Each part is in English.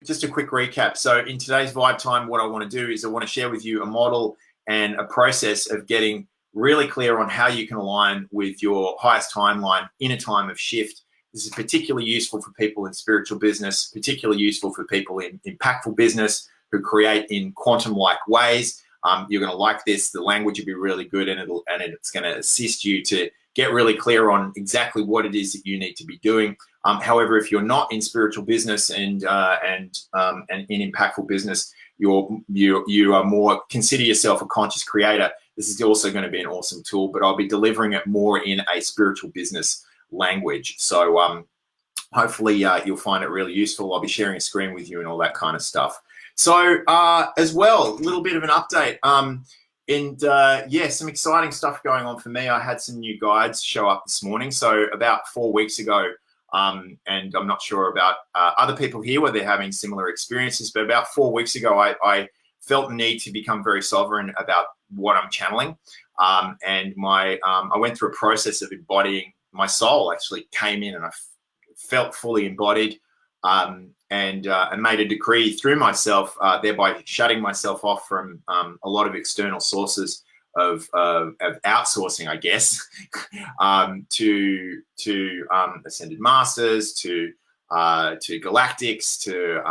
just a quick recap. So in today's Vibe Time, what I want to do is I want to share with you a model and a process of getting really clear on how you can align with your highest timeline in a time of shift. This is particularly useful for people in spiritual business, particularly useful for people in impactful business who create in quantum-like ways. You're going to like this. The language will be really good, and it's going to assist you to get really clear on exactly what it is that you need to be doing. However, if you're not in spiritual business and in impactful business, you are more, consider yourself a conscious creator, this is also going to be an awesome tool, but I'll be delivering it more in a spiritual business language. So hopefully you'll find it really useful. I'll be sharing a screen with you and all that kind of stuff. So as well, a little bit of an update. Yeah, some exciting stuff going on for me. I had some new guides show up this morning. So about 4 weeks ago, and I'm not sure about other people here where they're having similar experiences, but about 4 weeks ago, I felt the need to become very sovereign about what I'm channeling. I went through a process of embodying. My soul actually came in and I felt fully embodied, and made a decree through myself, thereby shutting myself off from a lot of external sources of outsourcing, I guess, to ascended masters, to galactics, to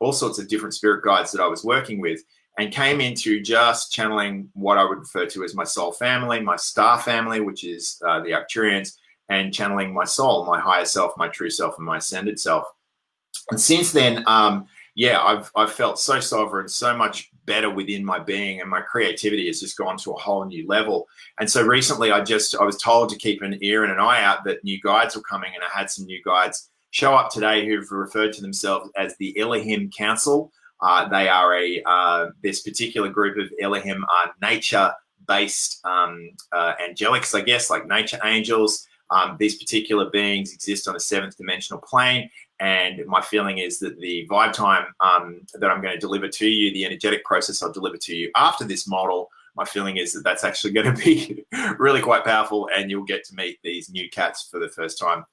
all sorts of different spirit guides that I was working with, and came into just channeling what I would refer to as my soul family, my star family, which is the Arcturians, and channeling my soul, my higher self, my true self, and my ascended self. And since then, yeah, I've felt so sovereign, so much better within my being, and my creativity has just gone to a whole new level. And so recently I was told to keep an ear and an eye out that new guides were coming, and I had some new guides show up today who've referred to themselves as the Elohim Council. They are this particular group of Elohim are nature-based angelics, I guess, like nature angels. These particular beings exist on a 7th dimensional plane. And my feeling is that the Vibe Time that I'm going to deliver to you, the energetic process I'll deliver to you after this model, my feeling is that that's actually going to be really quite powerful, and you'll get to meet these new cats for the first time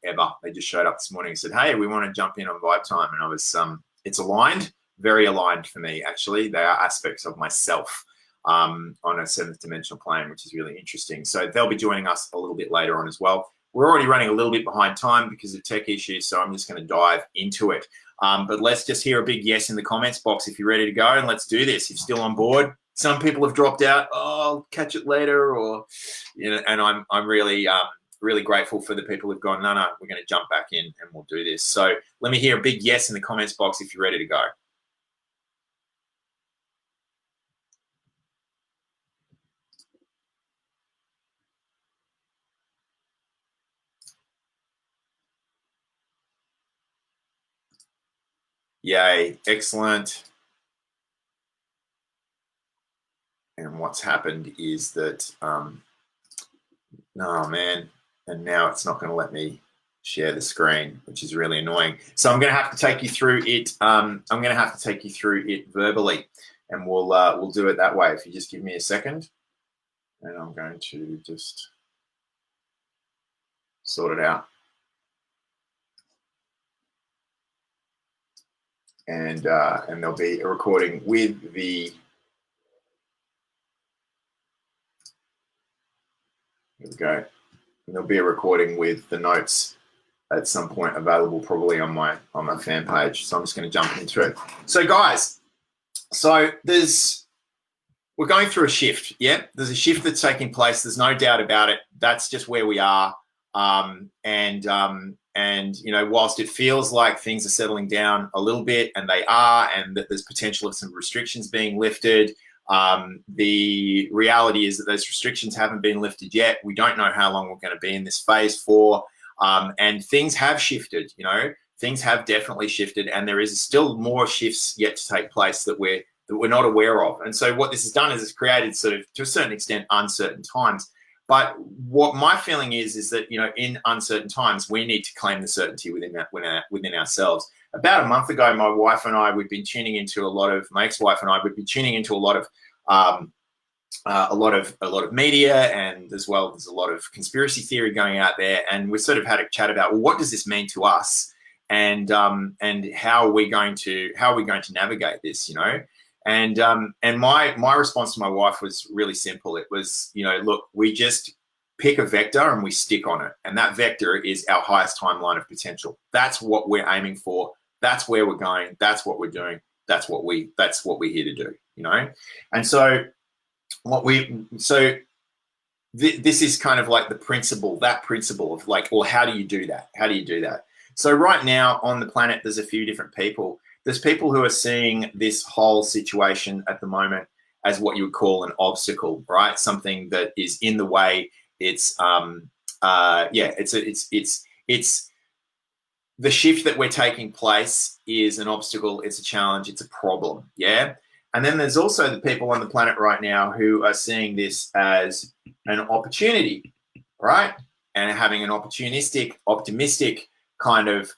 ever. They just showed up this morning and said, hey, we want to jump in on Vibe Time. And I was, it's aligned, very aligned for me, actually. They are aspects of myself on a 7th dimensional plane, which is really interesting. So they'll be joining us a little bit later on as well. We're already running a little bit behind time because of tech issues, so I'm just going to dive into it. But let's just hear a big yes in the comments box if you're ready to go, and let's do this. If you're still on board, some people have dropped out. Oh, I'll catch it later, or you know. And I'm really really grateful for the people who've gone. No, we're going to jump back in and we'll do this. So let me hear a big yes in the comments box if you're ready to go. Yay, excellent. And what's happened is that, oh man, and now it's not going to let me share the screen, which is really annoying. So I'm going to have to take you through it. I'm going to have to take you through it verbally, and we'll do it that way. If you just give me a second, and I'm going to just sort it out. And there'll be a recording with the, here we go. And there'll be a recording with the notes at some point available probably on my fan page. So I'm just going to jump into it. So guys, so we're going through a shift. Yeah, there's a shift that's taking place. There's no doubt about it. That's just where we are. And you know, whilst it feels like things are settling down a little bit, and they are, and that there's potential of some restrictions being lifted, the reality is that those restrictions haven't been lifted yet. We don't know how long we're going to be in this phase for, and things have shifted. You know, things have definitely shifted, and there is still more shifts yet to take place that we're not aware of. And so what this has done is it's created sort of, to a certain extent, uncertain times. But what my feeling is that, you know, in uncertain times, we need to claim the certainty within ourselves. About a month ago, my wife and I, we've been tuning into a lot of, my ex-wife and I, we've been tuning into a lot of media, and as well, there's a lot of conspiracy theory going out there. And we sort of had a chat about, well, what does this mean to us? and how are we going to navigate this, you know? And my response to my wife was really simple. It was, you know, look, we just pick a vector and we stick on it, and that vector is our highest timeline of potential. That's what we're aiming for. That's where we're going. That's what we're doing. That's what we're here to do, you know? And so this is kind of like that principle of like, well, how do you do that? How do you do that? So right now on the planet, there's a few different people. There's people who are seeing this whole situation at the moment as what you would call an obstacle, right? Something that is in the way. It's it's the shift that we're taking place is an obstacle. It's a challenge. It's a problem. Yeah. And then there's also the people on the planet right now who are seeing this as an opportunity, right? And having an optimistic kind of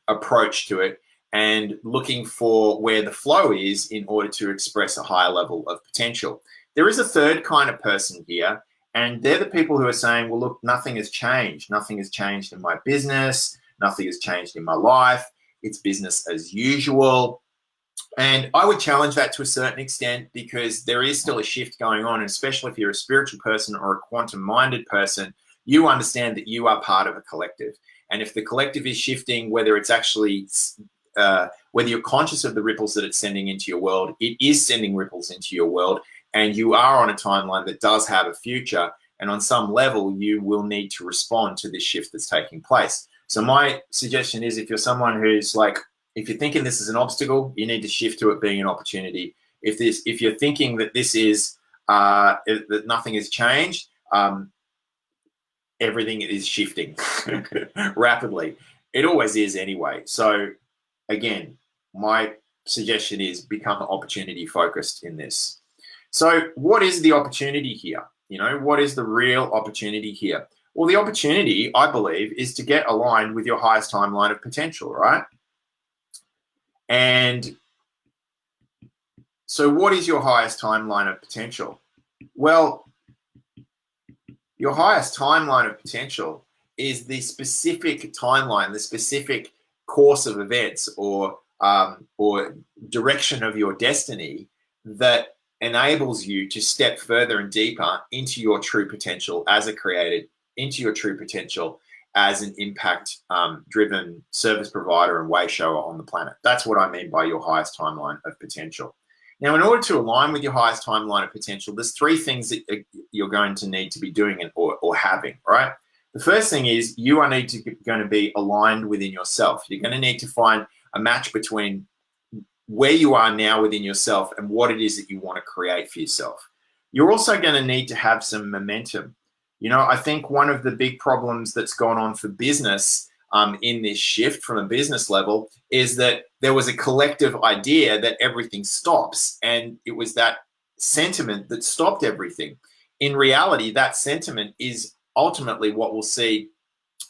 approach to it, and looking for where the flow is in order to express a higher level of potential. There is a third kind of person here, and they're the people who are saying, well, look, nothing has changed. Nothing has changed in my business. Nothing has changed in my life. It's business as usual. And I would challenge that to a certain extent, because there is still a shift going on, and especially if you're a spiritual person or a quantum-minded person, you understand that you are part of a collective. And if the collective is shifting, whether it's actually, whether you're conscious of the ripples that it's sending into your world, it is sending ripples into your world, and you are on a timeline that does have a future. And on some level, you will need to respond to this shift that's taking place. So my suggestion is, if you're someone who's like, if you're thinking this is an obstacle, you need to shift to it being an opportunity. If you're thinking that this is that nothing has changed, everything is shifting rapidly. It always is anyway. So again, my suggestion is become opportunity focused in this. So what is the opportunity here? You know, what is the real opportunity here? Well, the opportunity, I believe, is to get aligned with your highest timeline of potential, right? And so what is your highest timeline of potential? Well, your highest timeline of potential is the specific timeline, the specific course of events or direction of your destiny that enables you to step further and deeper into your true potential as a creator, into your true potential as an impact driven service provider and way shower on the planet. That's what I mean by your highest timeline of potential. Now, in order to align with your highest timeline of potential, there's three things that you're going to need to be doing or having, right? The first thing is you are going to be aligned within yourself. You're going to need to find a match between where you are now within yourself and what it is that you want to create for yourself. You're also going to need to have some momentum. You know, I think one of the big problems that's gone on for business in this shift from a business level is that there was a collective idea that everything stops, and it was that sentiment that stopped everything. In reality, that sentiment is ultimately what will see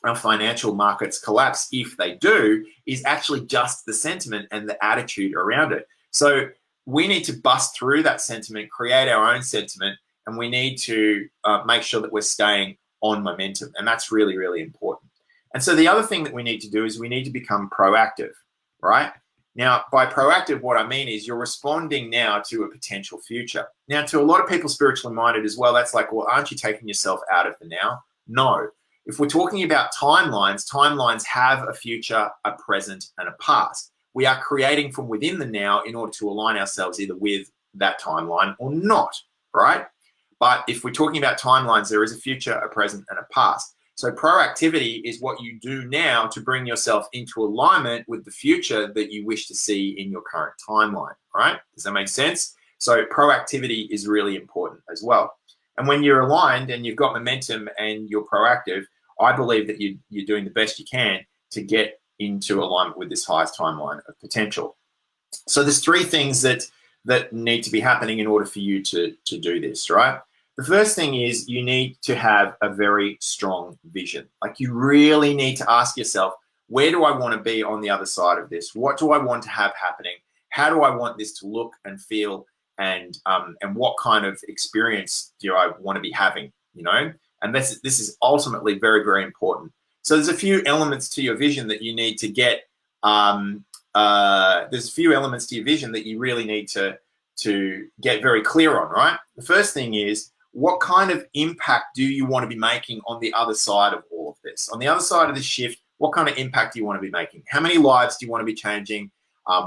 our financial markets collapse. If they do, is actually just the sentiment and the attitude around it. So we need to bust through that sentiment, create our own sentiment, and we need to make sure that we're staying on momentum. And that's really, really important. And so the other thing that we need to do is we need to become proactive, right? Now, by proactive, what I mean is you're responding now to a potential future. Now, to a lot of people spiritually minded as well, that's like, well, aren't you taking yourself out of the now? No. If we're talking about timelines, timelines have a future, a present, and a past. We are creating from within the now in order to align ourselves either with that timeline or not, right? But if we're talking about timelines, there is a future, a present, and a past. So proactivity is what you do now to bring yourself into alignment with the future that you wish to see in your current timeline, right? Does that make sense? So proactivity is really important as well. And when you're aligned and you've got momentum and you're proactive, I believe that you're doing the best you can to get into alignment with this highest timeline of potential. So there's three things that need to be happening in order for you to do this, right? The first thing is you need to have a very strong vision. Like, you really need to ask yourself, where do I want to be on the other side of this? What do I want to have happening? How do I want this to look and feel? And what kind of experience do I want to be having, you know? And this is ultimately very, very important. So there's a few elements to your vision that you need to get there's a few elements to your vision that you really need to get very clear on, right? The first thing is, what kind of impact do you want to be making on the other side of all of this? On the other side of this shift, what kind of impact do you want to be making? How many lives do you want to be changing?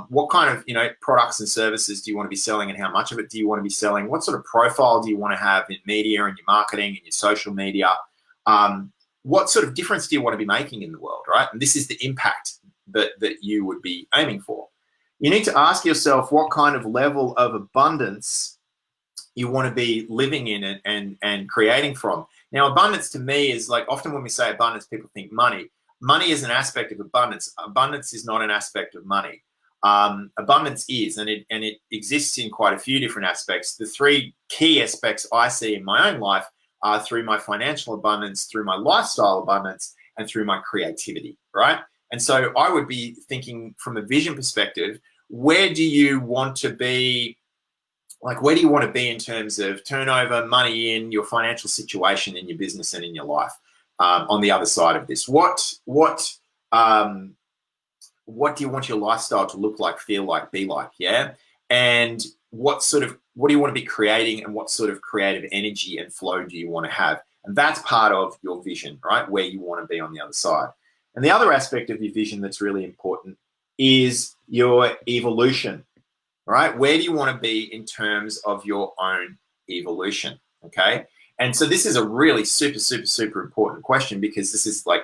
What kind of products and services do you want to be selling, and how much of it do you want to be selling? What sort of profile do you want to have in media and your marketing and your social media? What sort of difference do you want to be making in the world, right? And this is the impact that you would be aiming for. You need to ask yourself what kind of level of abundance you want to be living in and creating from. Now, abundance to me is like, often when we say abundance, people think money. Money is an aspect of abundance. Abundance is not an aspect of money. Abundance is, and it exists in quite a few different aspects. The three key aspects I see in my own life are through my financial abundance, through my lifestyle abundance, and through my creativity, right? And so I would be thinking from a vision perspective, where do you want to be? Like, where do you want to be in terms of turnover, money in, your financial situation in your business and in your life on the other side of this? What do you want your lifestyle to look like, feel like, be like, yeah? And what do you want to be creating, and what sort of creative energy and flow do you want to have? And that's part of your vision, right? Where you want to be on the other side. And the other aspect of your vision that's really important is your evolution, right? Where do you want to be in terms of your own evolution, okay? And so this is a really super, super, super important question, because this is like,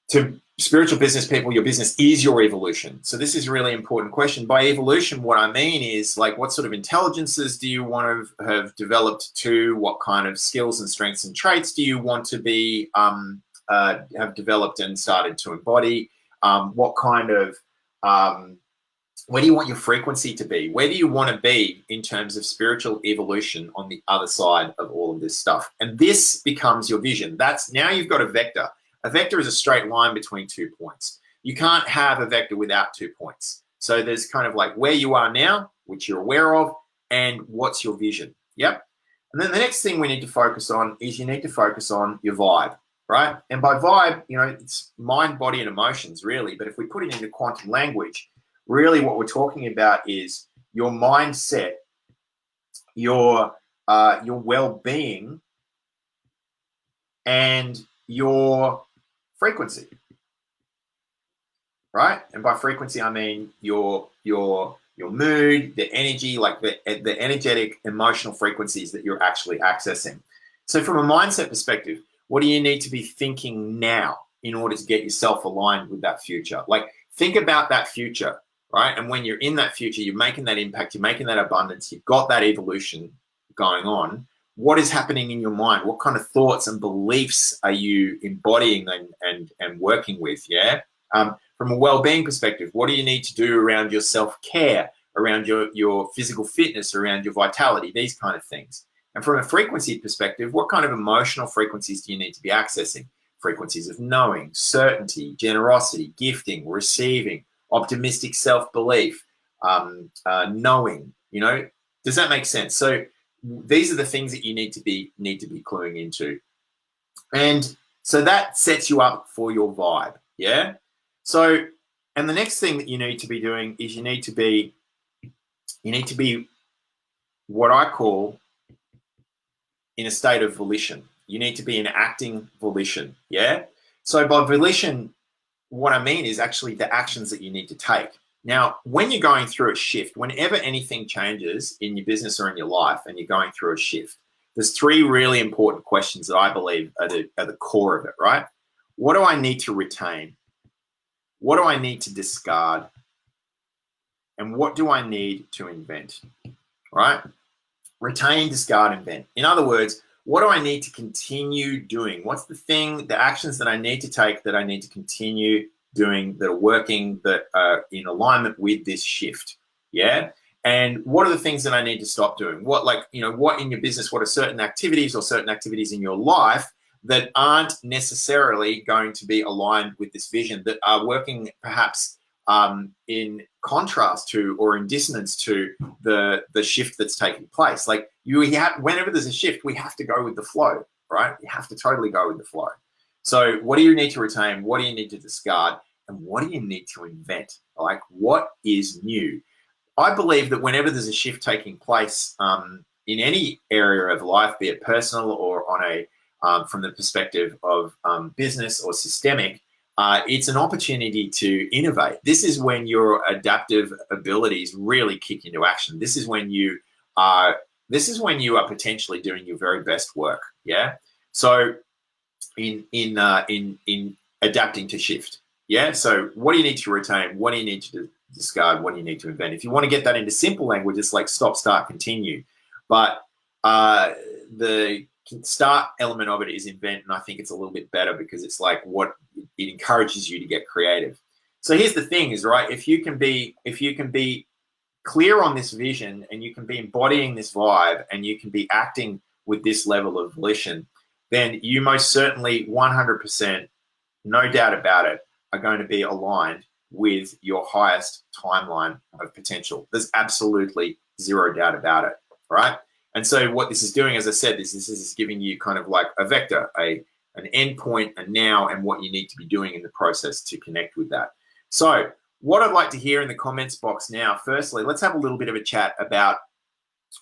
to spiritual business people, your business is your evolution. So this is a really important question. By evolution, what I mean is, like, what sort of intelligences do you want to have developed to? What kind of skills and strengths and traits do you want to be have developed and started to embody? What kind of where do you want your frequency to be? Where do you want to be in terms of spiritual evolution on the other side of all of this stuff? And this becomes your vision. Now you've got a vector. A vector is a straight line between 2 points. You can't have a vector without 2 points. So there's kind of like where you are now, which you're aware of, and what's your vision. Yep. And then the next thing we need to focus on is you need to focus on your vibe, right? And by vibe, it's mind, body, and emotions, really. But if we put it into quantum language, really what we're talking about is your mindset, your well-being, and your frequency, right? And by frequency, I mean your mood, the energy, like the energetic, emotional frequencies that you're actually accessing. So from a mindset perspective, what do you need to be thinking now in order to get yourself aligned with that future? Like, think about that future, right? And when you're in that future, you're making that impact, you're making that abundance, you've got that evolution going on. What is happening in your mind? What kind of thoughts and beliefs are you embodying and working with? Yeah. From a well-being perspective, what do you need to do around your self-care, around your physical fitness, around your vitality, these kind of things? And from a frequency perspective, what kind of emotional frequencies do you need to be accessing? Frequencies of knowing, certainty, generosity, gifting, receiving, optimistic self-belief, knowing. Does that make sense? So these are the things that you need to be cluing into. And so that sets you up for your vibe. Yeah. So, and the next thing that you need to be doing is you need to be what I call in a state of volition. You need to be in acting volition. Yeah. So by volition, what I mean is actually the actions that you need to take. Now, when you're going through a shift, whenever anything changes in your business or in your life and you're going through a shift, there's 3 really important questions that I believe are the core of it, right? What do I need to retain? What do I need to discard? And what do I need to invent, right? Retain, discard, invent. In other words, what do I need to continue doing? What's the actions that I need to take, that I need to continue doing, that are working, that are in alignment with this shift? Yeah. And what are the things that I need to stop doing? What in your business, what are certain activities or certain activities in your life that aren't necessarily going to be aligned with this vision, that are working perhaps in contrast to or in dissonance to the shift that's taking place? Like, whenever there's a shift, we have to go with the flow, right? We have to totally go with the flow. So what do you need to retain? What do you need to discard? and what do you need to invent? Like, what is new? I believe that whenever there's a shift taking place in any area of life, be it personal or on a from the perspective of business or systemic, it's an opportunity to innovate. This is when your adaptive abilities really kick into action. This is when you are potentially doing your very best work. Yeah. So in adapting to shift. Yeah. So what do you need to retain? What do you need to discard? What do you need to invent? If you want to get that into simple language, it's like stop, start, continue. But the start element of it is invent, and I think it's a little bit better because it's like what it encourages you to get creative. So here's the thing: is right. If you can be clear on this vision, and you can be embodying this vibe, and you can be acting with this level of volition, then you most certainly 100%, no doubt about it, are going to be aligned with your highest timeline of potential. There's absolutely zero doubt about it, right? And so what this is doing, as I said, this is giving you kind of like a vector, an endpoint, a now, and what you need to be doing in the process to connect with that. So what I'd like to hear in the comments box now, firstly, let's have a little bit of a chat about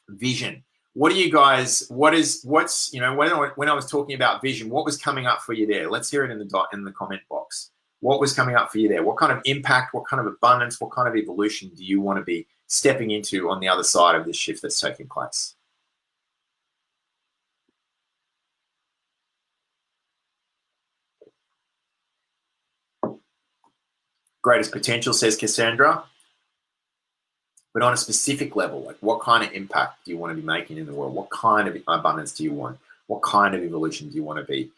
vision. What do you guys, what's, you know, when I was talking about vision, what was coming up for you there? Let's hear it in the comment box. What was coming up for you there? What kind of impact, what kind of abundance, what kind of evolution do you want to be stepping into on the other side of this shift that's taking place? Greatest potential, says Cassandra. But on a specific level, like what kind of impact do you want to be making in the world? What kind of abundance do you want? What kind of evolution do you want to be?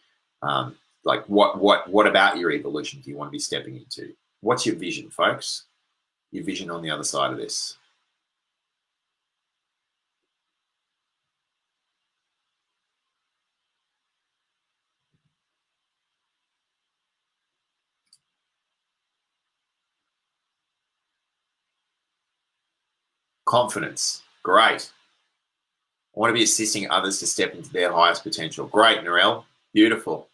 Like what about your evolution do you want to be stepping into? What's your vision, folks? Your vision on the other side of this. Confidence. Great. I want to be assisting others to step into their highest potential. Great, Narelle. Beautiful.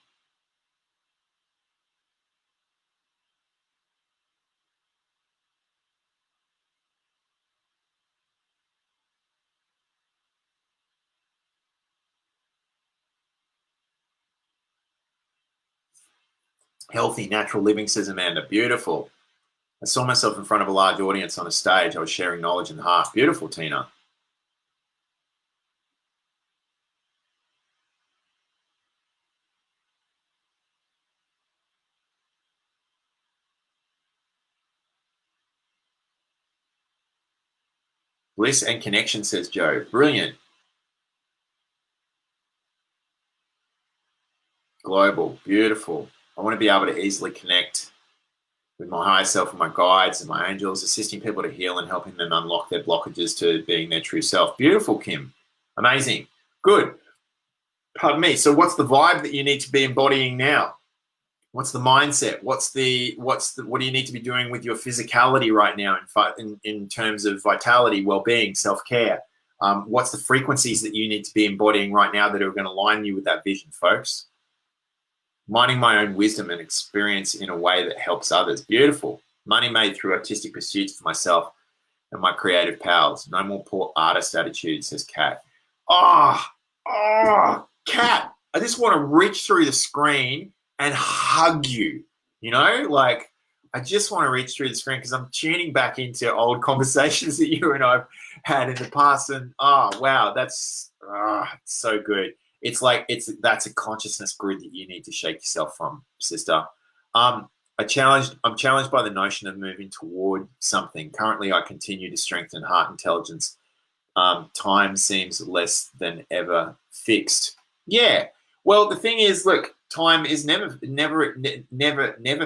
Healthy, natural living, says Amanda. Beautiful. I saw myself in front of a large audience on a stage. I was sharing knowledge and heart. Beautiful, Tina. Bliss and connection, says Joe. Brilliant. Global. Beautiful. I want to be able to easily connect with my higher self and my guides and my angels, assisting people to heal and helping them unlock their blockages to being their true self. Beautiful, Kim. Amazing. Good. Pardon me. So what's the vibe that you need to be embodying now? What's the mindset? What do you need to be doing with your physicality right now in terms of vitality, well-being, self-care? What's the frequencies that you need to be embodying right now that are going to align you with that vision, folks? Mining my own wisdom and experience in a way that helps others. Beautiful. Money made through artistic pursuits for myself and my creative powers. No more poor artist attitude, says Kat. Kat, I just want to reach through the screen and hug you. You know, like I just want to reach through the screen because I'm tuning back into old conversations that you and I've had in the past. And wow, that's so good. It's like that's a consciousness grid that you need to shake yourself from, sister. I'm challenged by the notion of moving toward something. Currently, I continue to strengthen heart intelligence. Time seems less than ever fixed. Yeah. Well, the thing is, look, time is never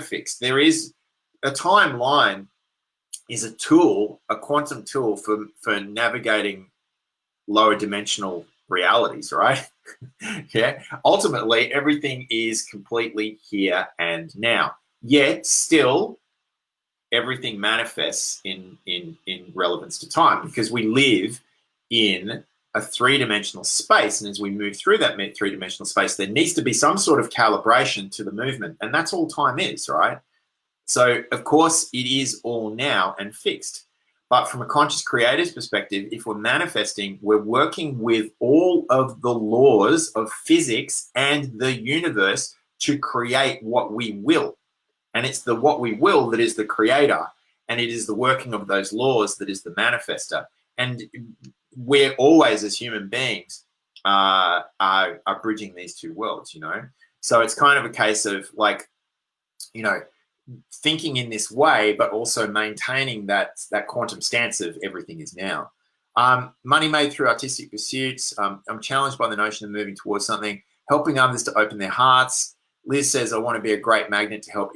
fixed. There is a timeline is a tool, a quantum tool for navigating lower dimensional realities, right? Yeah. Ultimately, everything is completely here and now. Yet still, everything manifests in relevance to time because we live in a three-dimensional space. And as we move through that three-dimensional space, there needs to be some sort of calibration to the movement. And that's all time is, right? So, of course, it is all now and fixed. But from a conscious creator's perspective, if we're manifesting, we're working with all of the laws of physics and the universe to create what we will. And it's the what we will that is the creator. And it is the working of those laws that is the manifester. And we're always, as human beings, are bridging these two worlds, you know? So it's kind of a case of like, you know, thinking in this way, but also maintaining that quantum stance of everything is now. Money made through artistic pursuits. I'm challenged by the notion of moving towards something, helping others to open their hearts. Liz says, I want to be a great magnet to help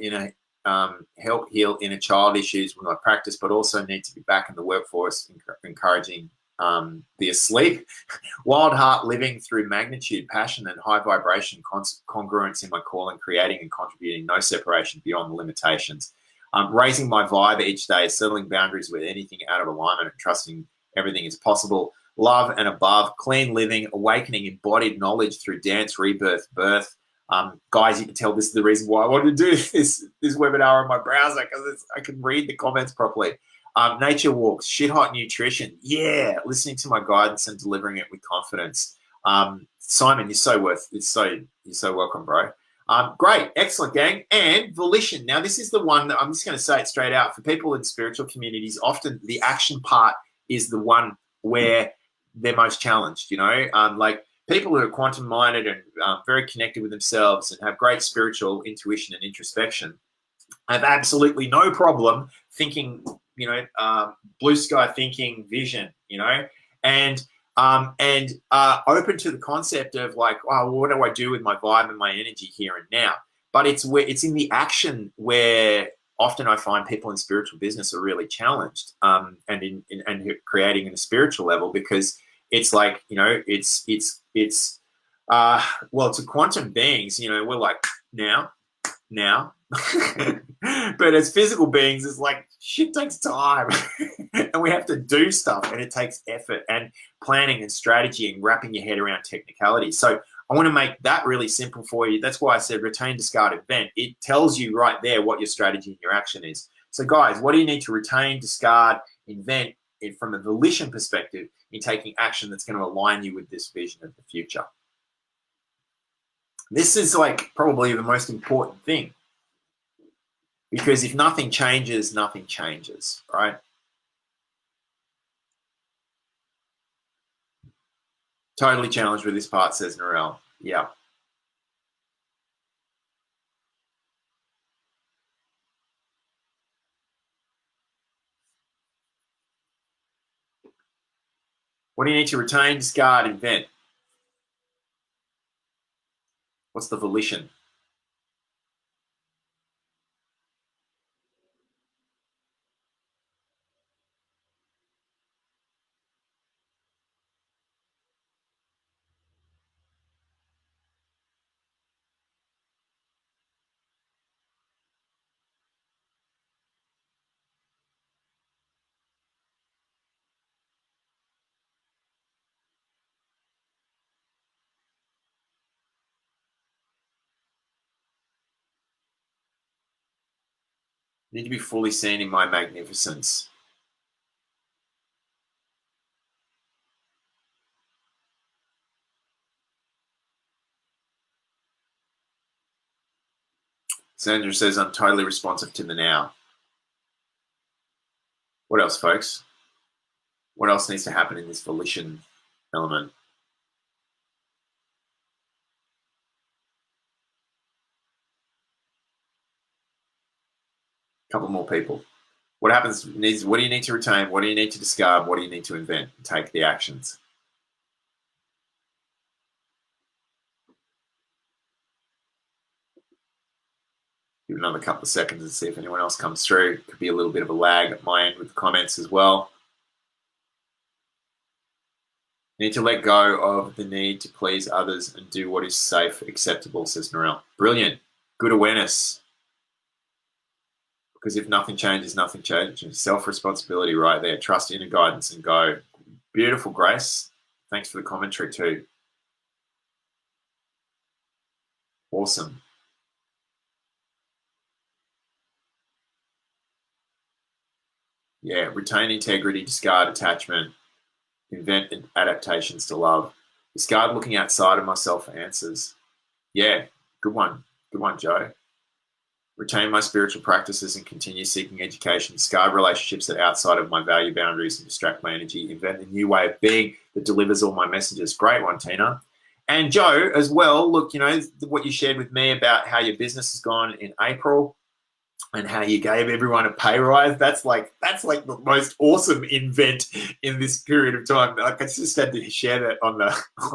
heal inner child issues with my practice, but also need to be back in the workforce, encouraging the asleep. Wild heart living through magnitude, passion, and high vibration, congruence in my calling, creating and contributing, no separation beyond the limitations. Raising my vibe each day, settling boundaries with anything out of alignment, and trusting everything is possible. Love and above, clean living, awakening embodied knowledge through dance, rebirth, birth. Guys, you can tell this is the reason why I wanted to do this webinar on my browser, because I can read the comments properly. Nature walks, shit hot nutrition. Yeah, listening to my guidance and delivering it with confidence. Simon, you're so welcome, bro. Great, excellent, gang. And volition. Now, this is the one that I'm just going to say it straight out. For people in spiritual communities, often the action part is the one where they're most challenged, you know, like people who are quantum minded and very connected with themselves and have great spiritual intuition and introspection have absolutely no problem thinking, you know, blue sky thinking, vision, you know, and open to the concept of like, oh, well, what do I do with my vibe and my energy here and now? But it's in the action where often I find people in spiritual business are really challenged, and creating in a spiritual level, because it's like, you know, well, to quantum beings, you know, we're like now. But as physical beings, it's like shit takes time and we have to do stuff, and it takes effort and planning and strategy and wrapping your head around technicality. So I want to make that really simple for you. That's why I said retain, discard, invent. It tells you right there what your strategy and your action is. So guys, what do you need to retain, discard, invent from a volition perspective in taking action that's going to align you with this vision of the future? This is like probably the most important thing, because if nothing changes, right? Totally challenged with this part, says Narelle. Yeah. What do you need to retain, discard, invent? What's the volition? I need to be fully seen in my magnificence. Sandra says, I'm totally responsive to the now. What else, folks? What else needs to happen in this volition element? A couple more people. What happens? What do you need to retain? What do you need to discard? What do you need to invent? Take the actions. Give another couple of seconds and see if anyone else comes through. Could be a little bit of a lag at my end with the comments as well. You need to let go of the need to please others and do what is safe, acceptable, says Narelle. Brilliant. Good awareness. Because if nothing changes, nothing changes. Self-responsibility right there. Trust inner guidance and go. Beautiful, Grace. Thanks for the commentary too. Awesome. Yeah, retain integrity, discard attachment, invent adaptations to love. Discard looking outside of myself for answers. Yeah, good one. Good one, Joe. Retain my spiritual practices and continue seeking education. Discard relationships that are outside of my value boundaries and distract my energy. Invent a new way of being that delivers all my messages. Great one, Tina. And Joe, as well, look, you know, what you shared with me about how your business has gone in April and how you gave everyone a pay rise. That's like the most awesome invent in this period of time. Like, I just had to share that on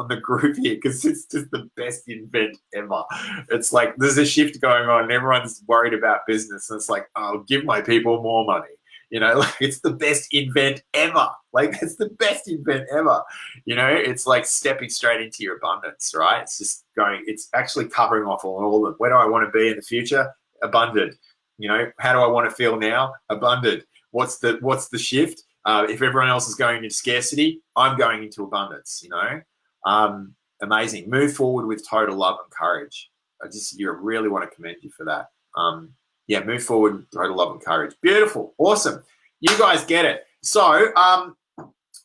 the group here because it's just the best invent ever. It's like there's a shift going on and everyone's worried about business. And it's like, I'll give my people more money. You know, like it's the best invent ever. Like it's the best invent ever. You know, it's like stepping straight into your abundance, right? It's just going, it's actually covering off all of where do I want to be in the future? Abundant. You know, how do I want to feel now? Abundant. What's the shift? If everyone else is going into scarcity, I'm going into abundance. You know, amazing. Move forward with total love and courage. You really want to commend you for that. Yeah, move forward with total love and courage. Beautiful, awesome. You guys get it. So,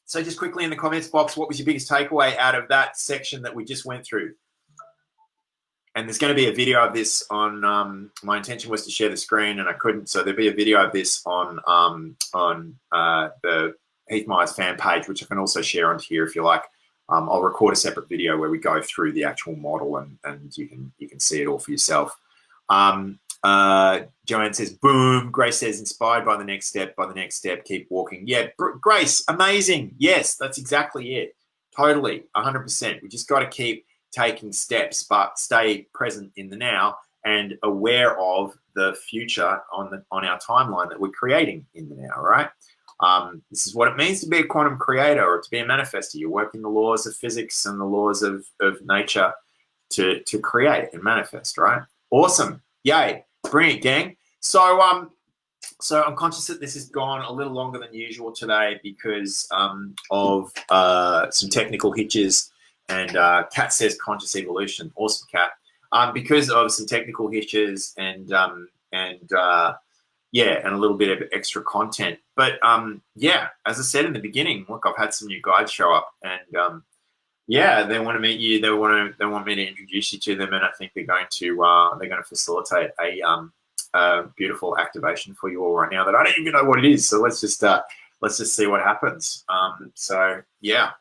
so just quickly in the comments box, what was your biggest takeaway out of that section that we just went through? And there's going to be a video of this on, my intention was to share the screen and I couldn't. So there'll be a video of this on the Heath Myers fan page, which I can also share onto here if you like. I'll record a separate video where we go through the actual model and you can see it all for yourself. Joanne says, boom. Grace says, inspired by the next step, keep walking. Yeah, Grace, amazing. Yes, that's exactly it. Totally, 100%. We just got to keep taking steps, but stay present in the now and aware of the future on our timeline that we're creating in the now, right? This is what it means to be a quantum creator or to be a manifestor. You're working the laws of physics and the laws of nature to create and manifest, right? Awesome. Yay. Bring it, gang. So I'm conscious that this has gone a little longer than usual today because of some technical hitches. And Kat says conscious evolution. Awesome, Kat. Because of some technical hitches and yeah, and a little bit of extra content. But yeah, as I said in the beginning, look, I've had some new guides show up, and yeah, they want to meet you. They want me to introduce you to them, and I think they're going to facilitate a beautiful activation for you all right now that I don't even know what it is. So let's just see what happens. So yeah.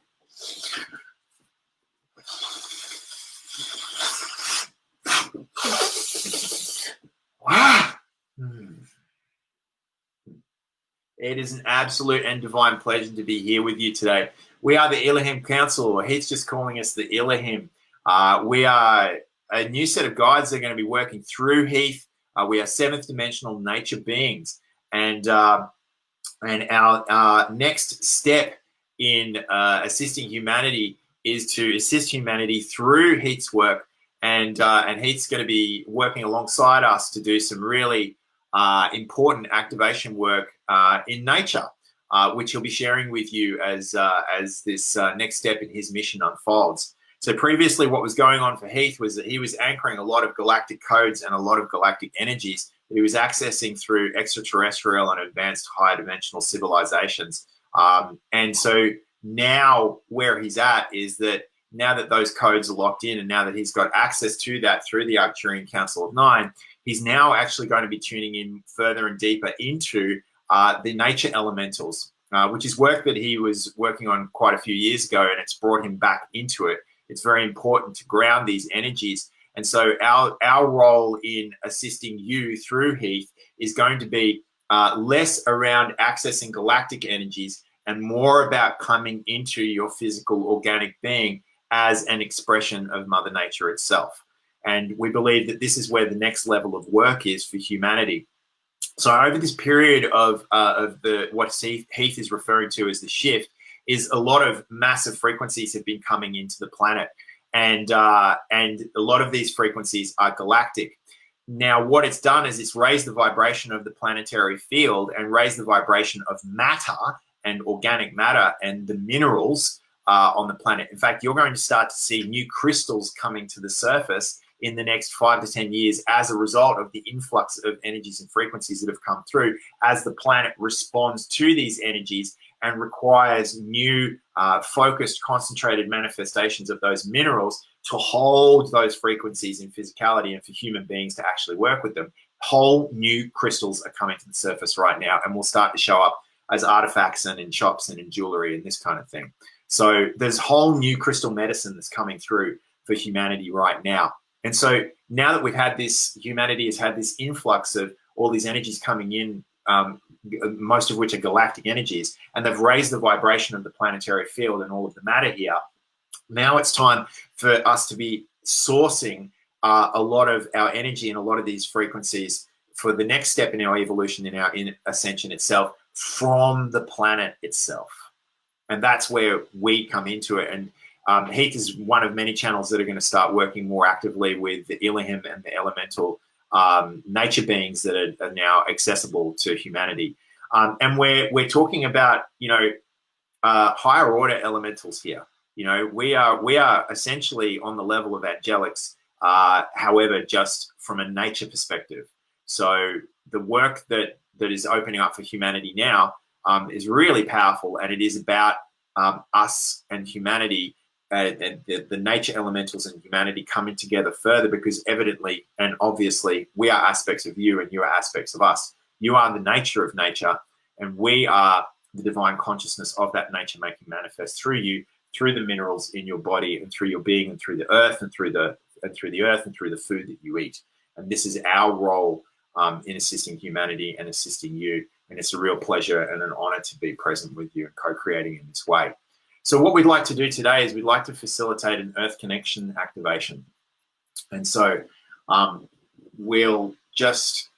Wow. It is an absolute and divine pleasure to be here with you today. We are the Elohim Council, or Heath's just calling us the Elohim. We are a new set of guides that are going to be working through Heath. We are seventh dimensional nature beings, and our next step in assisting humanity is to assist humanity through Heath's work. And Heath's going to be working alongside us to do some really important activation work in nature, which he'll be sharing with you as this next step in his mission unfolds. So previously what was going on for Heath was that he was anchoring a lot of galactic codes and a lot of galactic energies that he was accessing through extraterrestrial and advanced higher dimensional civilizations. And so now where he's at is that now that those codes are locked in and now that he's got access to that through the Elohim Council of 9, he's now actually going to be tuning in further and deeper into the nature elementals, which is work that he was working on quite a few years ago, and it's brought him back into it. It's very important to ground these energies. And so our role in assisting you through Heath is going to be less around accessing galactic energies and more about coming into your physical organic being as an expression of Mother Nature itself. And we believe that this is where the next level of work is for humanity. So over this period of what Heath is referring to as the shift, is a lot of massive frequencies have been coming into the planet, and a lot of these frequencies are galactic. Now, what it's done is it's raised the vibration of the planetary field and raised the vibration of matter and organic matter and the minerals on the planet. In fact, you're going to start to see new crystals coming to the surface in the next 5 to 10 years as a result of the influx of energies and frequencies that have come through, as the planet responds to these energies and requires new focused, concentrated manifestations of those minerals to hold those frequencies in physicality and for human beings to actually work with them. Whole new crystals are coming to the surface right now and will start to show up as artifacts and in shops and in jewelry and this kind of thing. So there's whole new crystal medicine that's coming through for humanity right now. And so now that we've had this, humanity has had this influx of all these energies coming in, most of which are galactic energies, and they've raised the vibration of the planetary field and all of the matter here. Now it's time for us to be sourcing a lot of our energy and a lot of these frequencies for the next step in our evolution, in our ascension itself, from the planet itself. And that's where we come into it. And Heath is one of many channels that are going to start working more actively with the Elohim and the elemental nature beings that are now accessible to humanity. And we're talking about, higher order elementals here. We are essentially on the level of angelics, however, just from a nature perspective. So the work that is opening up for humanity now is really powerful, and it is about us and humanity, and the nature elementals and humanity coming together further, because evidently and obviously we are aspects of you and you are aspects of us. You are the nature of nature, and we are the divine consciousness of that nature making manifest through you, through the minerals in your body and through your being and through the earth and through the earth and through the food that you eat. And this is our role in assisting humanity and assisting you. And it's a real pleasure and an honor to be present with you and co-creating in this way. So what we'd like to do today is we'd like to facilitate an earth connection activation. And so we'll just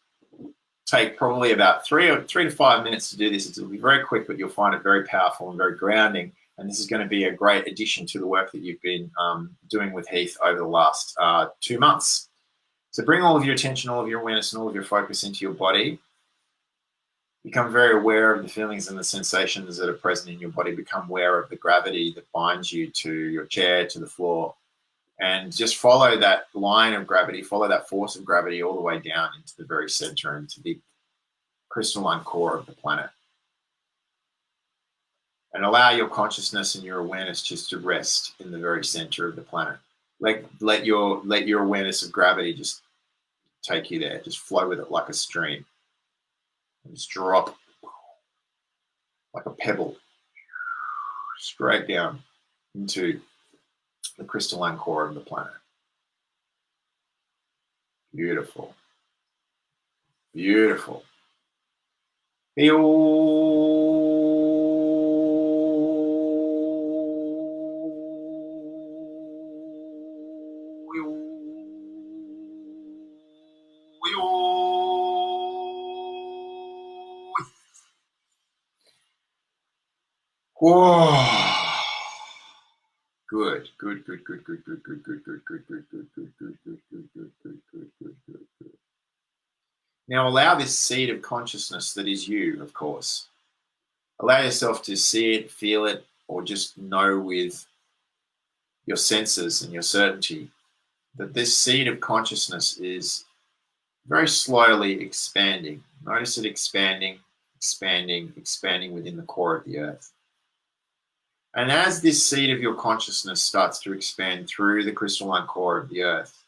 take probably about 3 to 5 minutes to do this. It'll be very quick, but you'll find it very powerful and very grounding. And this is going to be a great addition to the work that you've been doing with Heath over the last 2 months. So bring all of your attention, all of your awareness, and all of your focus into your body. Become very aware of the feelings and the sensations that are present in your body. Become aware of the gravity that binds you to your chair, to the floor. And just follow that line of gravity, follow that force of gravity all the way down into the very center, into the crystalline core of the planet. And allow your consciousness and your awareness just to rest in the very center of the planet. Let your awareness of gravity just take you there. Just flow with it like a stream. And just drop like a pebble straight down into the crystalline core of the planet. Beautiful. Beautiful. Whoa. Good. Now allow this seed of consciousness that is you, of course. Allow yourself to see it, feel it, or just know with your senses and your certainty that this seed of consciousness is very slowly expanding. Notice it expanding within the core of the earth. And as this seed of your consciousness starts to expand through the crystalline core of the earth,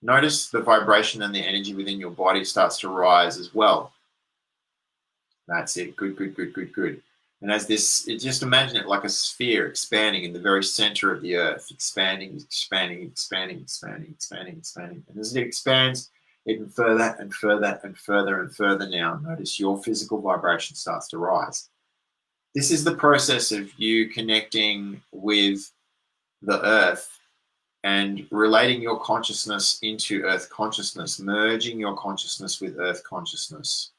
notice the vibration and the energy within your body starts to rise as well. That's it. Good. And as this, just imagine it like a sphere expanding in the very center of the earth, expanding. And as it expands even further and further now, notice your physical vibration starts to rise. This is the process of you connecting with the earth and relating your consciousness into earth consciousness, merging your consciousness with earth consciousness.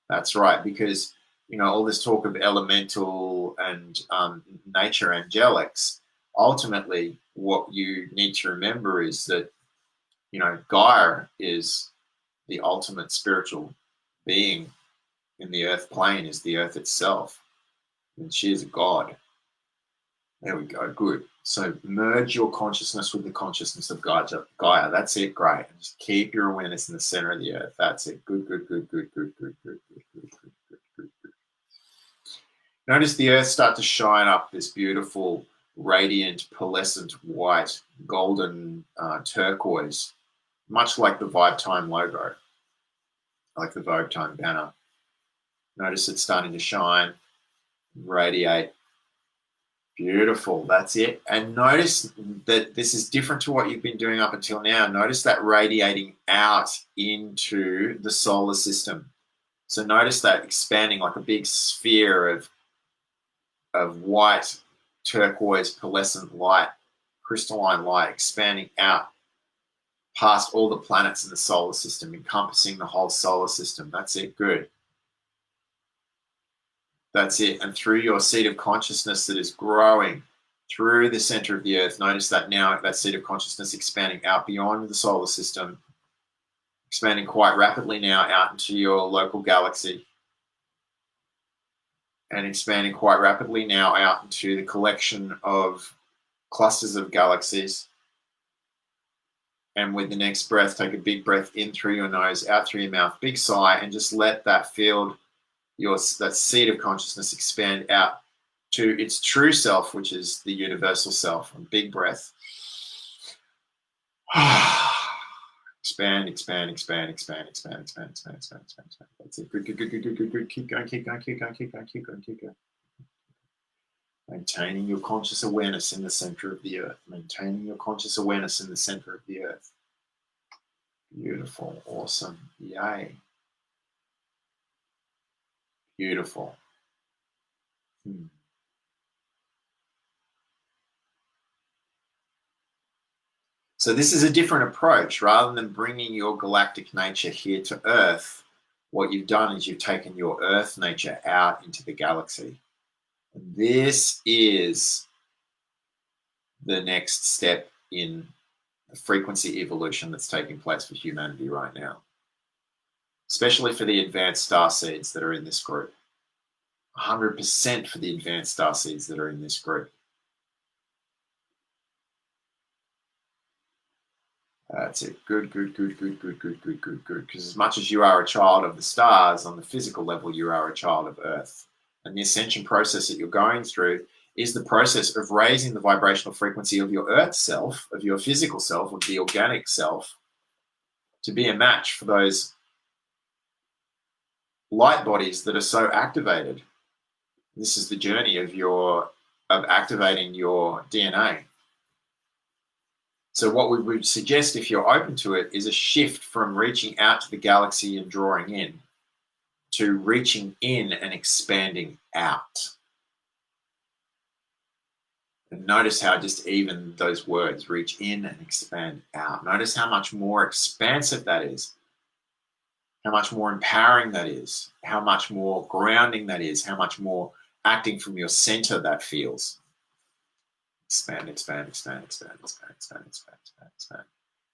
That's right, because all this talk of elemental and nature angelics, ultimately what you need to remember is that Gaia is the ultimate spiritual being in the earth plane, is the earth itself. And she is a god. There we go. Good. So merge your consciousness with the consciousness of Gaia. That's it. Great. Just keep your awareness in the center of the earth. That's it. Good, good, good, good, good, good, good, good, good, good, good, good, good. Notice the earth start to shine up this beautiful, radiant, pearlescent white, golden turquoise, much like the Vibe Time logo, like the Vibe Time banner. Notice it's starting to shine, radiate. Beautiful, that's it. And notice that this is different to what you've been doing up until now. Notice that radiating out into the solar system. So notice that expanding like a big sphere of white, turquoise, pearlescent light, crystalline light, expanding out past all the planets in the solar system, encompassing the whole solar system. That's it, good. That's it. And through your seat of consciousness that is growing through the center of the earth, notice that now that seat of consciousness expanding out beyond the solar system, expanding quite rapidly now out into your local galaxy, and expanding quite rapidly now out into the collection of clusters of galaxies. And with the next breath, take a big breath in through your nose, out through your mouth, big sigh, and just let that field, that seed of consciousness expand out to its true self, which is the universal self. And big breath. Expand, expand, expand, expand, expand, expand, expand, expand, expand, expand. That's it. Good, good, good, good, good, good, good. Keep going, keep going, keep going, keep going, keep going, keep going. Maintaining your conscious awareness in the center of the earth. Maintaining your conscious awareness in the center of the earth. Beautiful, awesome, yay. Beautiful. So this is a different approach. Rather than bringing your galactic nature here to Earth, what you've done is you've taken your Earth nature out into the galaxy. And this is the next step in the frequency evolution that's taking place for humanity right now, especially for the advanced star seeds that are in this group. 100% for the advanced star seeds that are in this group. That's it. Good, good, good, good, good, good, good, good, good. Because as much as you are a child of the stars, on the physical level, you are a child of Earth. And the ascension process that you're going through is the process of raising the vibrational frequency of your Earth self, of your physical self, of the organic self, to be a match for those light bodies that are so activated. This is the journey of activating your DNA. So what we would suggest, if you're open to it, is a shift from reaching out to the galaxy and drawing in to reaching in and expanding out. And notice how just even those words, reach in and expand out. Notice how much more expansive that is, how much more empowering that is, how much more grounding that is, how much more acting from your center that feels. Expand, expand, expand, expand, expand, expand, expand, expand, expand.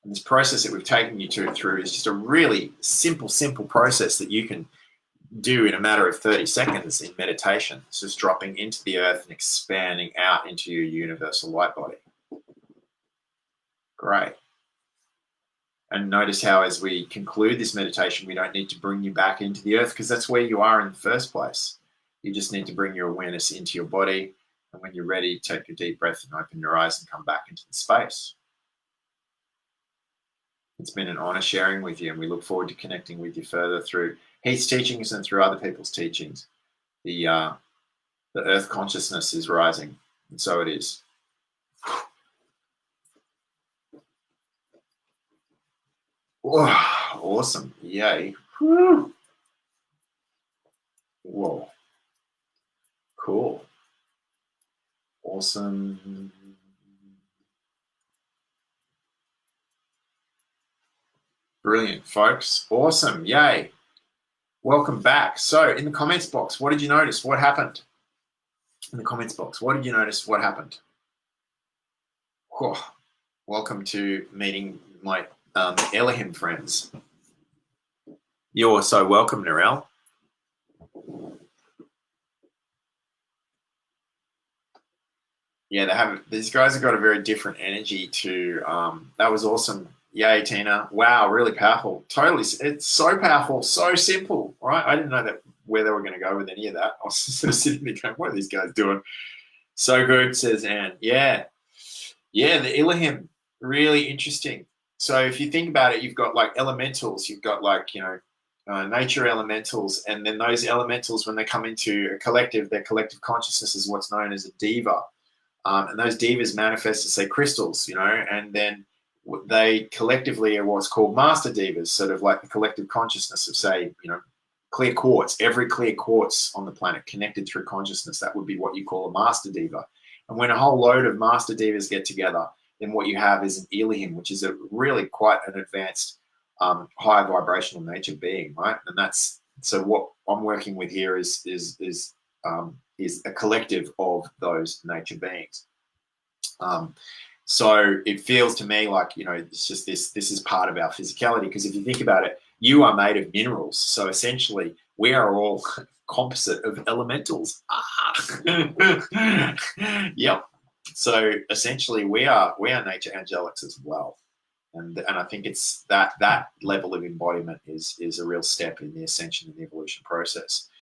And this process that we've taken you through is just a really simple process that you can do in a matter of 30 seconds in meditation. It's just dropping into the earth and expanding out into your universal light body. Great. And notice how as we conclude this meditation, we don't need to bring you back into the earth because that's where you are in the first place. You just need to bring your awareness into your body. And when you're ready, take a deep breath and open your eyes and come back into the space. It's been an honor sharing with you, and we look forward to connecting with you further through Heath's teachings and through other people's teachings. The earth consciousness is rising, and so it is. Whoa, awesome. Yay. Woo. Whoa. Cool. Awesome. Brilliant, folks. Awesome. Yay. Welcome back. So in the comments box, what did you notice? What happened? In the comments box, what did you notice? What happened? Whew. Welcome to meeting my Elohim friends. You're so welcome, Narelle. Yeah, they have. These guys have got a very different energy to. That was awesome. Yay, Tina! Wow, really powerful. Totally, it's so powerful, so simple. Right? I didn't know that where they were going to go with any of that. I was sort of sitting there going, "What are these guys doing?" So good, says Anne. Yeah, yeah. The Elohim, really interesting. So if you think about it, you've got like elementals. You've got like nature elementals, and then those elementals, when they come into a collective, their collective consciousness is what's known as a diva. And those divas manifest as, say, crystals, and then they collectively are what's called master divas, sort of like the collective consciousness of, say, clear quartz. Every clear quartz on the planet connected through consciousness, that would be what you call a master diva. And when a whole load of master divas get together, then what you have is an Elohim, which is a really quite an advanced, higher vibrational nature being, right? And that's so what I'm working with here is a collective of those nature beings. So it feels to me like, it's just this is part of our physicality, because if you think about it, you are made of minerals. So essentially we are all composite of elementals. Yep. So essentially we are nature angelics as well. And I think it's that level of embodiment is a real step in the ascension and the evolution process.